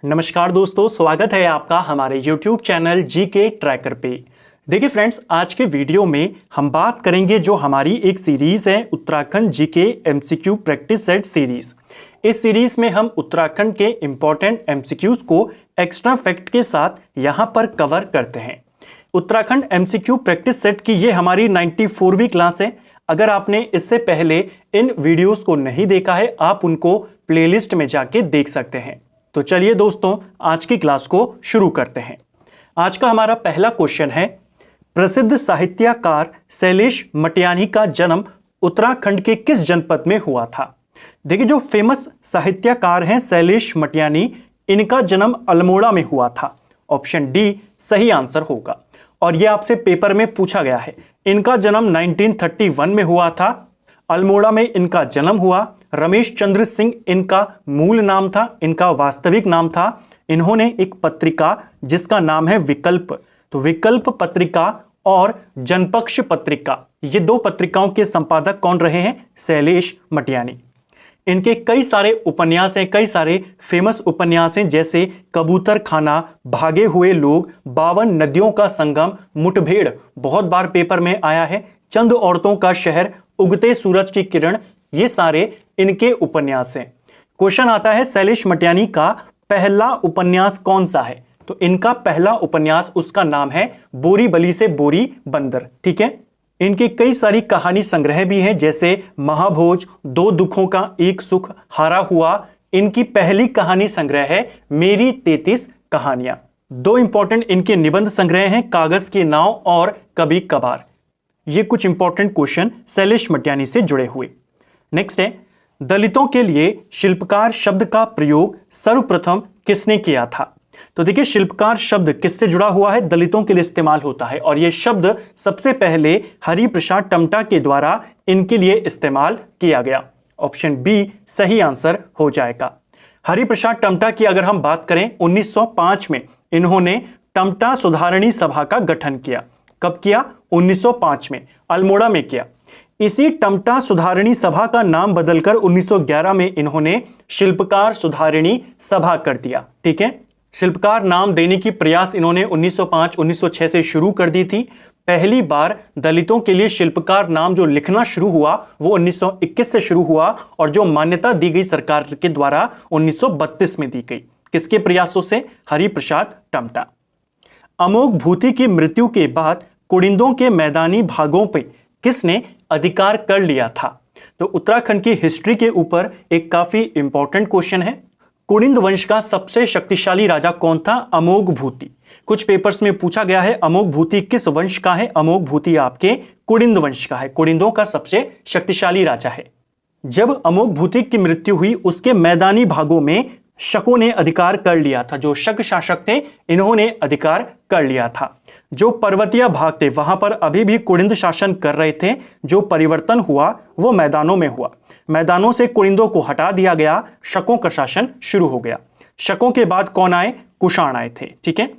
नमस्कार दोस्तों, स्वागत है आपका हमारे YouTube चैनल जीके ट्रैकर पे। देखिए फ्रेंड्स, आज के वीडियो में हम बात करेंगे जो हमारी एक सीरीज है Uttarakhand GK MCQ practice set series. इस सीरीज में हम उत्तराखंड के इंपॉर्टेंट एमसीक्यूज को एक्स्ट्रा फैक्ट के साथ यहाँ पर कवर करते हैं। उत्तराखंड एमसीक्यू प्रैक्टिस सेट की ये हमारी 94वीं क्लास है। अगर आपने इससे पहले इन वीडियोस को नहीं देखा है, आप उनको प्लेलिस्ट में जाके देख सकते हैं। तो चलिए दोस्तों, आज की क्लास को शुरू करते हैं। आज का हमारा पहला क्वेश्चन है, प्रसिद्ध साहित्यकार शैलेश मटियानी का जन्म उत्तराखंड के किस जनपद में हुआ था? देखिए, जो फेमस साहित्यकार हैं शैलेश मटियानी, इनका जन्म अल्मोड़ा में हुआ था। ऑप्शन डी सही आंसर होगा। और यह आपसे पेपर में पूछा गया है। इनका जन्म 1931 में हुआ था। अल्मोड़ा में इनका जन्म हुआ। रमेश चंद्र सिंह इनका मूल नाम था, इनका वास्तविक नाम था। इन्होंने एक पत्रिका जिसका नाम है विकल्प, तो विकल्प पत्रिका और जनपक्ष पत्रिका, ये दो पत्रिकाओं के संपादक कौन रहे हैं? शैलेश मटियानी। इनके कई सारे उपन्यास हैं, कई सारे फेमस उपन्यास हैं, जैसे कबूतर खाना, भागे हुए लोग, 52 नदियों का संगम, मुठभेड़ बहुत बार पेपर में आया है, चंद औरतों का शहर, उगते सूरज की किरण, ये सारे इनके उपन्यास हैं। क्वेश्चन आता है, शैलेश मटियानी का पहला उपन्यास कौन सा है? तो इनका पहला उपन्यास, उसका नाम है बोरी बली से बोरी बंदर। ठीक है। इनके कई सारी कहानी संग्रह भी हैं, जैसे महाभोज, दो दुखों का एक सुख, हारा हुआ। इनकी पहली कहानी संग्रह है मेरी 33 कहानियां। दो इंपॉर्टेंट इनके निबंध संग्रह हैं, कागज की नाव और कभी कभार। ये कुछ इंपॉर्टेंट क्वेश्चन शैलेश मटियानी से जुड़े हुए। नेक्स्ट है, दलितों के लिए शिल्पकार शब्द का प्रयोग सर्वप्रथम किसने किया था? तो देखिए, शिल्पकार शब्द किससे जुड़ा हुआ है? दलितों के लिए इस्तेमाल होता है, और यह शब्द सबसे पहले हरिप्रसाद टमटा के द्वारा इनके लिए इस्तेमाल किया गया। ऑप्शन बी सही आंसर हो जाएगा। हरिप्रसाद टमटा की अगर हम बात करें, 1905 में इन्होंने टमटा सुधारणी सभा का गठन किया। कब किया? 1905 में, अल्मोड़ा में किया। इसी टमटा सुधारणी सभा का नाम बदलकर 1911 में इन्होंने शिल्पकार सुधारणी सभा कर दिया। ठीक है। शिल्पकार नाम देने की प्रयास इन्होंने 1905-1906 से शुरू कर दी थी। पहली बार दलितों के लिए शिल्पकार नाम जो लिखना शुरू हुआ वो 1921 से शुरू हुआ, और जो मान्यता दी गई सरकार के द्वारा 1932 में दी गई। किसके प्रयासों से? हरिप्रसाद टमटा। अमोघ भूति की मृत्यु के बाद कुड़िंदों के मैदानी भागों पर किसने अधिकार कर लिया था? तो उत्तराखंड की हिस्ट्री के ऊपर एक काफी इंपॉर्टेंट क्वेश्चन है। कुड़िंद वंश का सबसे शक्तिशाली राजा कौन था? अमोघ भूति। कुछ पेपर्स में पूछा गया है अमोघ भूति किस वंश का है? अमोघ भूति आपके कुड़िंद वंश का है, कुड़िंदों का सबसे शक्तिशाली राजा है। जब अमोघ भूति की मृत्यु हुई, उसके मैदानी भागों में शकों ने अधिकार कर लिया था। जो शक शासक थे, इन्होंने अधिकार कर लिया था। जो पर्वतीय भाग थे, वहां पर अभी भी कुड़िंद शासन कर रहे थे। जो परिवर्तन हुआ वो मैदानों में हुआ। मैदानों से कुड़िंदों को हटा दिया गया, शकों का शासन शुरू हो गया। शकों के बाद कौन आए? कुषाण आए थे। ठीक है।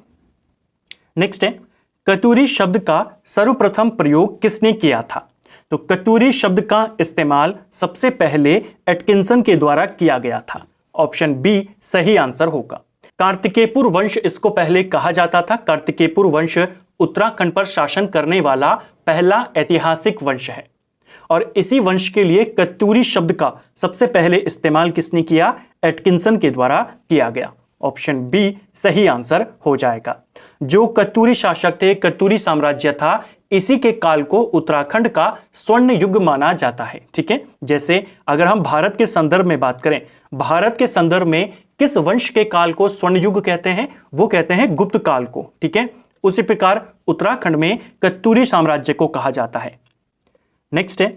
नेक्स्ट है, कतूरी शब्द का सर्वप्रथम प्रयोग किसने किया था? तो कतूरी शब्द का इस्तेमाल सबसे पहले एटकिंसन के द्वारा किया गया था। ऑप्शन बी सही आंसर होगा। कार्तिकेयपुर वंश इसको पहले कहा जाता था। कार्तिकेयपुर वंश उत्तराखंड पर शासन करने वाला पहला ऐतिहासिक वंश है, और इसी वंश के लिए कतूरी शब्द का सबसे पहले इस्तेमाल किसने किया? एटकिंसन के द्वारा किया गया। ऑप्शन बी सही आंसर हो जाएगा। जो कतूरी शासक थे, कतूरी साम्राज्य था, इसी के काल को उत्तराखंड का स्वर्ण युग माना जाता है। ठीक है। जैसे अगर हम भारत के संदर्भ में बात करें, भारत के संदर्भ में किस वंश के काल को स्वर्ण युग कहते हैं? वो कहते हैं गुप्त काल को। ठीक है। उसी प्रकार उत्तराखंड में कतूरी साम्राज्य को कहा जाता है। नेक्स्ट है,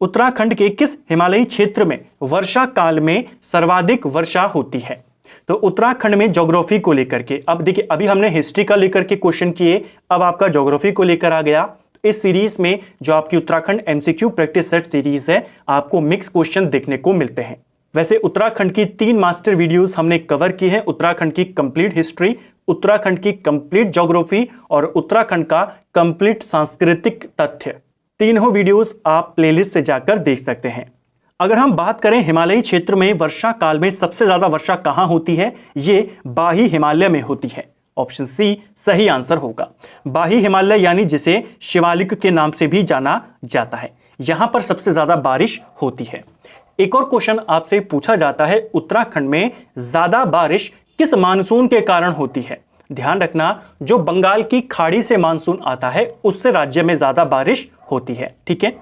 उत्तराखंड के किस हिमालयी क्षेत्र में वर्षा काल में सर्वाधिक वर्षा होती है? तो उत्तराखंड में ज्योग्राफी को लेकर के, अब देखिए, अभी हमने हिस्ट्री का लेकर के क्वेश्चन किए, अब आपका ज्योग्राफी को लेकर आ गया। इस सीरीज में जो आपकी Uttarakhand MCQ practice set series है, आपको मिक्स क्वेश्चन देखने को मिलते हैं। वैसे उत्तराखंड की 3 मास्टर वीडियोस हमने कवर की है, उत्तराखंड की कंप्लीट हिस्ट्री, उत्तराखंड की कंप्लीट ज्योग्राफी और उत्तराखंड का कंप्लीट सांस्कृतिक तथ्य। तीनों वीडियोस आप प्लेलिस्ट से जाकर देख सकते हैं। अगर हम बात करें हिमालयी क्षेत्र में वर्षा काल में सबसे ज्यादा वर्षा कहां होती है, ये बाही हिमालय में होती है। ऑप्शन सी सही आंसर होगा। बाही हिमालय यानी जिसे शिवालिक के नाम से भी जाना जाता है, यहां पर सबसे ज्यादा बारिश होती है। एक और क्वेश्चन आपसे पूछा जाता है, उत्तराखंड में ज्यादा बारिश किस मानसून के कारण होती है? ध्यान रखना, जो बंगाल की खाड़ी से मानसून आता है उससे राज्य में ज्यादा बारिश होती है। ठीक है,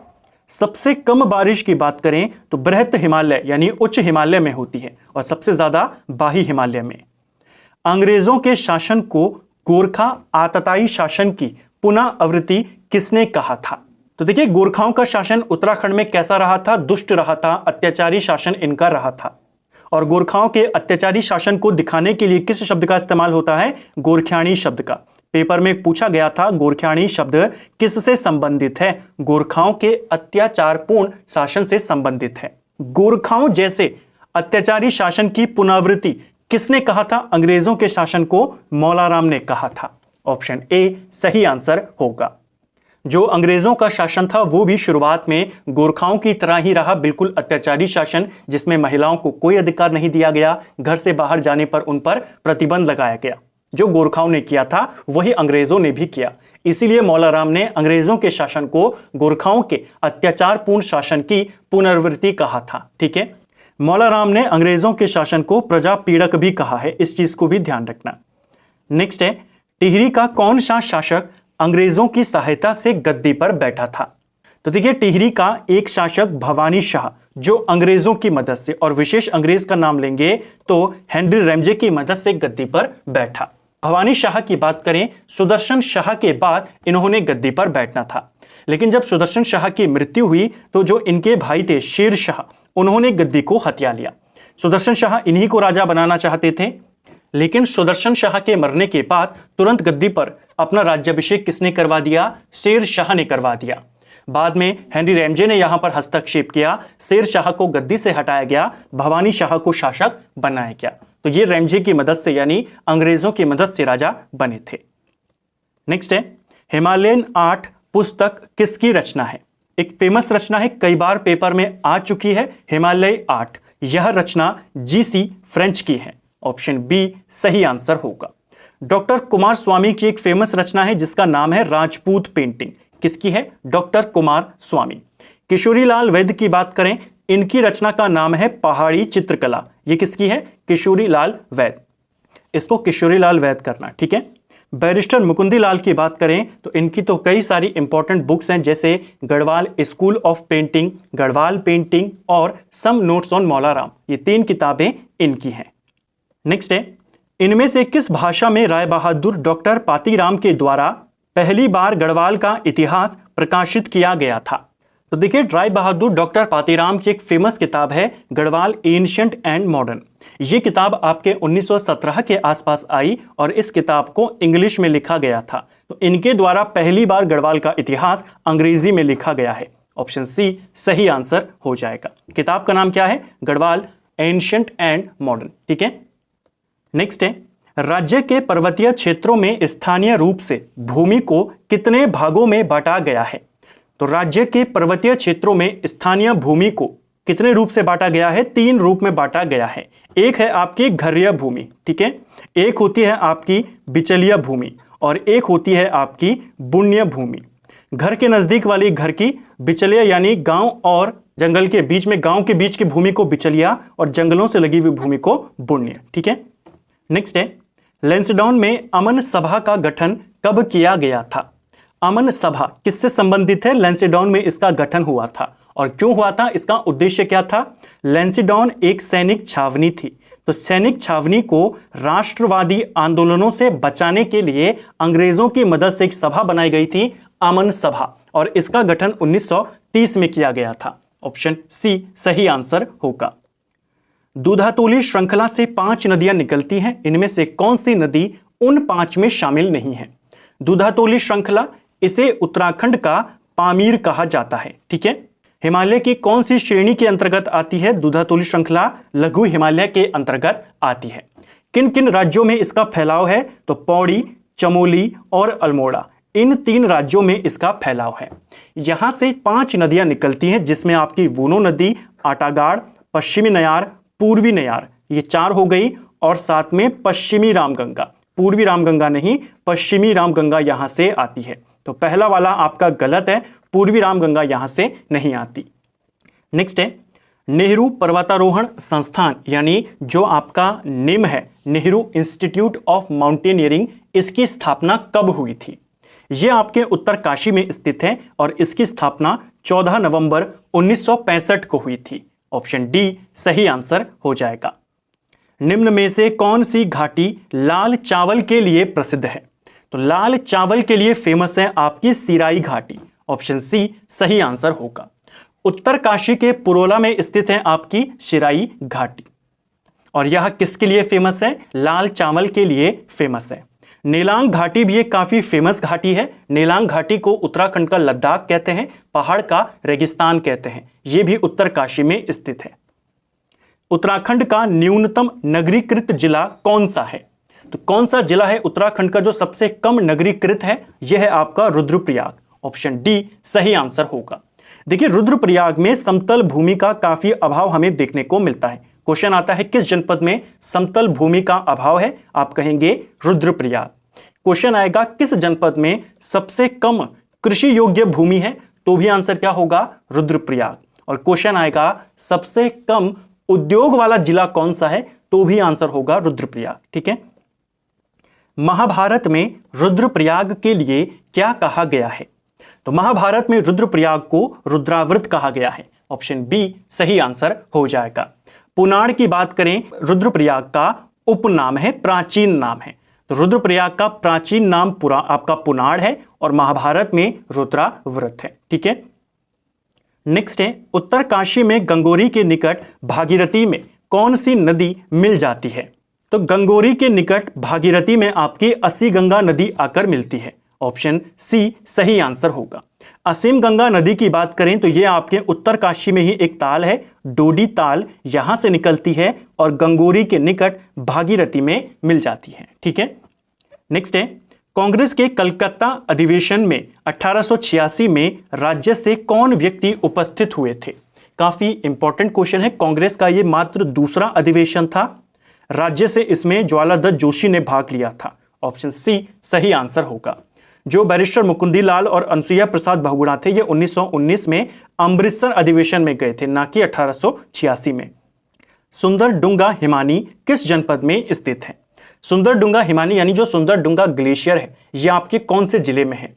सबसे कम बारिश की बात करें तो बृहत हिमालय यानी उच्च हिमालय में होती है और सबसे ज्यादा बाही हिमालय में। अंग्रेजों के शासन को गोरखा आतताई शासन की पुनः आवृत्ति किसने कहा था? तो देखिए, गोरखाओं का शासन उत्तराखंड में कैसा रहा था? दुष्ट रहा था, अत्याचारी शासन इनका रहा था। और गोरखाओं के अत्याचारी शासन को दिखाने के लिए किस शब्द का इस्तेमाल होता है? गोरखियानी शब्द का। पेपर में पूछा गया था गोरखियानी शब्द किससे संबंधित है? गोरखाओं के अत्याचारपूर्ण शासन से संबंधित है। गोरखाओं जैसे अत्याचारी शासन की पुनरावृत्ति किसने कहा था? अंग्रेजों के शासन को मौलाराम ने कहा था। ऑप्शन ए सही आंसर होगा। जो अंग्रेजों का शासन था वो भी शुरुआत में गोरखाओं की तरह ही रहा, बिल्कुल अत्याचारी शासन, जिसमें महिलाओं को कोई अधिकार नहीं दिया गया, घर से बाहर जाने पर उन पर प्रतिबंध लगाया गया। जो गोरखाओं ने किया था वही अंग्रेजों ने भी किया। इसीलिए मौलाराम ने अंग्रेजों के शासन को गोरखाओं के अत्याचारपूर्ण शासन की पुनरावृत्ति कहा था। ठीक है, मौलाराम ने अंग्रेजों के शासन को प्रजा पीड़क भी कहा है, इस चीज को भी ध्यान रखना। नेक्स्ट है, टिहरी का कौन सा शासक अंग्रेजों की सहायता से गद्दी पर बैठा था? तो देखिए, टिहरी का एक शासक भवानी शाह जो अंग्रेजों की मदद से, और विशेष अंग्रेज का नाम लेंगे तो हेनरी रैमजे की मदद से गद्दी पर बैठा। भवानी शाह की बात करें, सुदर्शन शाह के बाद इन्होंने गद्दी पर बैठना था, लेकिन जब सुदर्शन शाह की मृत्यु हुई तो जो इनके भाई थे शेर शाह, उन्होंने गद्दी को हथिया लिया। सुदर्शन शाह इन्हीं को राजा बनाना चाहते थे, लेकिन सुदर्शन शाह के मरने के बाद तुरंत गद्दी पर अपना राज्याभिषेक किसने करवा दिया? शेर शाह ने करवा दिया। बाद में हेनरी रैमजे ने यहां पर हस्तक्षेप किया, शेर शाह को गद्दी से हटाया गया, भवानी शाह को शासक बनाया गया। तो ये रैमजे की मदद से यानी अंग्रेजों की मदद से राजा बने थे। नेक्स्ट है, हिमालयन आर्ट पुस्तक किसकी रचना है? एक फेमस रचना है, कई बार पेपर में आ चुकी है, हिमालय आर्ट। यह रचना जीसी फ्रेंच की है। ऑप्शन बी सही आंसर होगा। डॉक्टर कुमार स्वामी की एक फेमस रचना है जिसका नाम है राजपूत पेंटिंग। किसकी है? डॉक्टर कुमार स्वामी। किशोरीलाल वैद्य की बात करें, इनकी रचना का नाम है पहाड़ी चित्रकला। ये किसकी है? किशोरीलाल वैद्य। इसको किशोरीलाल वैद्य करना, ठीक है। बैरिस्टर मुकुंदीलाल की बात करें तो इनकी तो कई सारी इंपॉर्टेंट बुक्स हैं, जैसे Garhwal school of painting, Garhwal painting और सम नोट्स ऑन मौलाराम। ये 3 किताबें इनकी हैं। नेक्स्ट है, इनमें से किस भाषा में राय बहादुर डॉक्टर पातीराम के द्वारा पहली बार गढ़वाल का इतिहास प्रकाशित किया गया था? तो देखिए, राय बहादुर डॉक्टर पातीराम की एक फेमस किताब है गढ़वाल एंशिएंट एंड मॉडर्न। ये किताब आपके 1917 के आसपास आई और इस किताब को इंग्लिश में लिखा गया था। तो इनके द्वारा पहली बार गढ़वाल का इतिहास अंग्रेजी में लिखा गया है। ऑप्शन सी सही आंसर हो जाएगा। किताब का नाम क्या है? गढ़वाल एंशिएंट एंड मॉडर्न, ठीक है। नेक्स्ट है, राज्य के पर्वतीय क्षेत्रों में स्थानीय रूप से भूमि को कितने भागों में बांटा गया है? तो राज्य के पर्वतीय क्षेत्रों में स्थानीय भूमि को कितने रूप से बांटा गया है? 3 रूप में बांटा गया है। एक है आपकी घर्य भूमि, ठीक है, एक होती है आपकी बिचलीय भूमि और एक होती है आपकी बुण्य भूमि। घर के नजदीक वाली घर की बिचलिया यानी गांव और जंगल के बीच में, गांव के बीच की भूमि को बिचलिया और जंगलों से लगी हुई भूमि को बुण्य, ठीक है। नेक्स्ट है, लैंसडाउन में अमन सभा का गठन कब किया गया था? अमन सभा किससे संबंधित है? लैंसडाउन में इसका गठन हुआ था। और क्यों हुआ था? इसका उद्देश्य क्या था? लैंसडाउन एक सैनिक छावनी थी, तो सैनिक छावनी को राष्ट्रवादी आंदोलनों से बचाने के लिए अंग्रेजों की मदद से एक सभा बनाई गई थी, अमन सभा, और इसका गठन 1930 में किया गया था। ऑप्शन सी सही आंसर होगा। दूधातोली श्रृंखला से 5 नदियां निकलती हैं, इनमें से कौन सी नदी उन 5 में शामिल नहीं है? दूधातोली श्रृंखला, इसे उत्तराखंड का पामीर कहा जाता है, ठीक है। हिमालय की कौन सी श्रेणी के अंतर्गत आती है? दूधातोली श्रृंखला लघु हिमालय के अंतर्गत आती है। किन किन राज्यों में इसका फैलाव है? तो पौड़ी, चमोली और अल्मोड़ा, इन 3 राज्यों में इसका फैलाव है। यहां से 5 नदियां निकलती हैं, जिसमें आपकी वूनो नदी, आटागाड़, पश्चिमी नयार, पूर्वी नयार, ये 4 हो गई। और साथ में पश्चिमी रामगंगा, पूर्वी रामगंगा नहीं, पश्चिमी रामगंगा यहां से आती है। तो पहला वाला आपका गलत है, पूर्वी रामगंगा यहां से नहीं आती। नेक्स्ट है नेहरू पर्वतारोहण संस्थान, यानी जो आपका निम है, नेहरू इंस्टीट्यूट ऑफ माउंटेनियरिंग, इसकी स्थापना कब हुई थी? यह आपके उत्तरकाशी में स्थित है और इसकी स्थापना 14 नवंबर 1965 को हुई थी। ऑप्शन डी सही आंसर हो जाएगा। निम्न में से कौन सी घाटी लाल चावल के लिए प्रसिद्ध है? तो लाल चावल के लिए फेमस है आपकी सिराई घाटी। ऑप्शन सी सही आंसर होगा। उत्तरकाशी के पुरोला में स्थित है आपकी सिराई घाटी और यह किसके लिए फेमस है? लाल चावल के लिए फेमस है। नेलांग घाटी भी एक काफी फेमस घाटी है। नेलांग घाटी को उत्तराखंड का लद्दाख कहते हैं, पहाड़ का रेगिस्तान कहते हैं। यह भी उत्तरकाशी में स्थित है। उत्तराखंड का न्यूनतम नगरीकृत जिला कौन सा है? तो कौन सा जिला है उत्तराखंड का जो सबसे कम नगरीकृत है? यह है आपका रुद्रप्रयाग। ऑप्शन डी सही आंसर होगा। देखिए रुद्रप्रयाग में समतल भूमि का काफी अभाव हमें देखने को मिलता है। क्वेश्चन आता है किस जनपद में समतल भूमि का अभाव है? आप कहेंगे रुद्रप्रयाग। क्वेश्चन आएगा किस जनपद में सबसे कम कृषि योग्य भूमि है? तो भी आंसर क्या होगा? रुद्रप्रयाग। और क्वेश्चन आएगा सबसे कम उद्योग वाला जिला कौन सा है? तो भी आंसर होगा रुद्रप्रयाग। ठीक है। महाभारत में रुद्रप्रयाग के लिए क्या कहा गया है? तो महाभारत में रुद्रप्रयाग को रुद्रावृत कहा गया है। ऑप्शन बी सही आंसर हो जाएगा। पुनाड़ की बात करें, रुद्रप्रयाग का उपनाम है, प्राचीन नाम है। तो रुद्रप्रयाग का प्राचीन नाम आपका पुनाड़ है और महाभारत में रुद्रावृत है। ठीक है। नेक्स्ट है उत्तरकाशी में गंगोरी के निकट भागीरथी में कौन सी नदी मिल जाती है? तो गंगोरी के निकट भागीरथी में आपकी असी गंगा नदी आकर मिलती है। ऑप्शन सी सही आंसर होगा। असीम गंगा नदी की बात करें तो यह आपके उत्तरकाशी में ही एक ताल है, डोडी ताल, यहां से निकलती है और गंगोरी के निकट भागीरथी में मिल जाती है। ठीक है। नेक्स्ट है कांग्रेस के कलकत्ता अधिवेशन में 1886 में राज्य से कौन व्यक्ति उपस्थित हुए थे? काफी इंपॉर्टेंट क्वेश्चन है। कांग्रेस का यह मात्र दूसरा अधिवेशन था। राज्य से इसमें ज्वालादत्त जोशी ने भाग लिया था। ऑप्शन सी सही आंसर होगा। जो बैरिस्टर मुकुंदी लाल और अनुसुईया प्रसाद बहुगुणा थे, ये 1919 में अमृतसर अधिवेशन में गए थे, ना कि 1886 में। सुंदरडुंगा हिमानी किस जनपद में स्थित है? सुंदरडुंगा हिमानी यानी जो सुंदरडुंगा ग्लेशियर है, यह आपके कौन से जिले में है?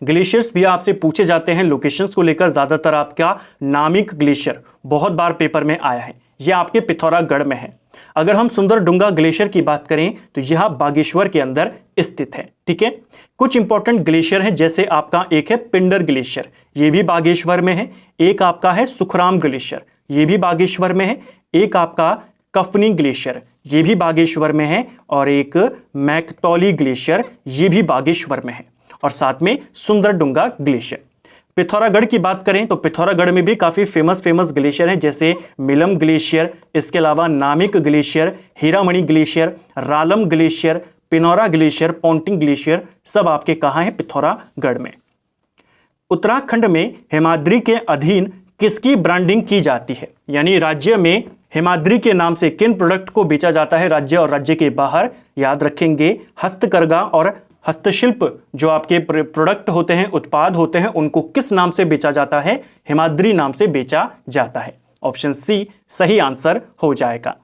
ग्लेशियर्स भी आपसे पूछे जाते हैं लोकेशंस को लेकर। ज्यादातर आपका नामिक ग्लेशियर बहुत बार पेपर में आया है, यह आपके पिथौरागढ़ में है। अगर हम सुंदरडुंगा ग्लेशियर की बात करें तो यह बागेश्वर के अंदर स्थित है। ठीक है। कुछ इंपॉर्टेंट ग्लेशियर हैं, जैसे आपका एक है पिंडर ग्लेशियर, यह भी बागेश्वर में है। एक आपका है सुखराम ग्लेशियर, यह भी बागेश्वर में है। एक आपका कफनी ग्लेशियर, यह भी बागेश्वर में है। और एक मैकतौली ग्लेशियर, यह भी बागेश्वर में है। और साथ में सुंदरडुंगा ग्लेशियर। पिथौरागढ़ की बात करें तो पिथौरागढ़ में भी काफी फेमस ग्लेशियर हैं, जैसे मिलम ग्लेशियर, इसके अलावा Namik glacier, Hiramani glacier, Ralam glacier, Pinaura glacier, Ponting glacier, सब आपके कहाँ हैं? पिथौरागढ़ में। उत्तराखंड में हिमाद्री के अधीन किसकी ब्रांडिंग की जाती है? यानी राज्य में हिमाद्री के नाम से किन प्रोडक्ट को बेचा जाता है राज्य और राज्य के बाहर? याद रखेंगे हस्तकरघा और हस्तशिल्प जो आपके प्रोडक्ट होते हैं, उत्पाद होते हैं, उनको किस नाम से बेचा जाता है? हिमाद्री नाम से बेचा जाता है। ऑप्शन सी सही आंसर हो जाएगा।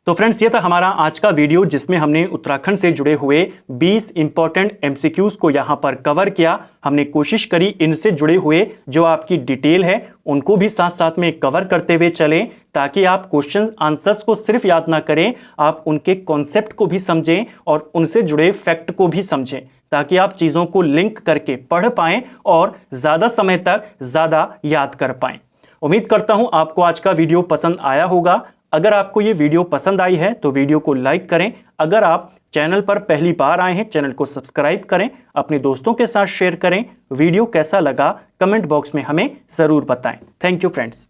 तो फ्रेंड्स, ये था हमारा आज का वीडियो जिसमें हमने उत्तराखंड से जुड़े हुए 20 इंपॉर्टेंट एमसीक्यूज को यहां पर कवर किया। हमने कोशिश करी इनसे जुड़े हुए जो आपकी डिटेल है उनको भी साथ साथ में कवर करते हुए चलें, ताकि आप क्वेश्चन आंसर्स को सिर्फ याद ना करें, आप उनके कॉन्सेप्ट को भी समझें और उनसे जुड़े फैक्ट को भी समझें, ताकि आप चीज़ों को लिंक करके पढ़ पाएं और ज़्यादा समय तक ज़्यादा याद कर पाएं। उम्मीद करता हूं आपको आज का वीडियो पसंद आया होगा। अगर आपको ये वीडियो पसंद आई है तो वीडियो को लाइक करें। अगर आप चैनल पर पहली बार आए हैं, चैनल को सब्सक्राइब करें, अपने दोस्तों के साथ शेयर करें। वीडियो कैसा लगा कमेंट बॉक्स में हमें ज़रूर बताएं। Thank you friends.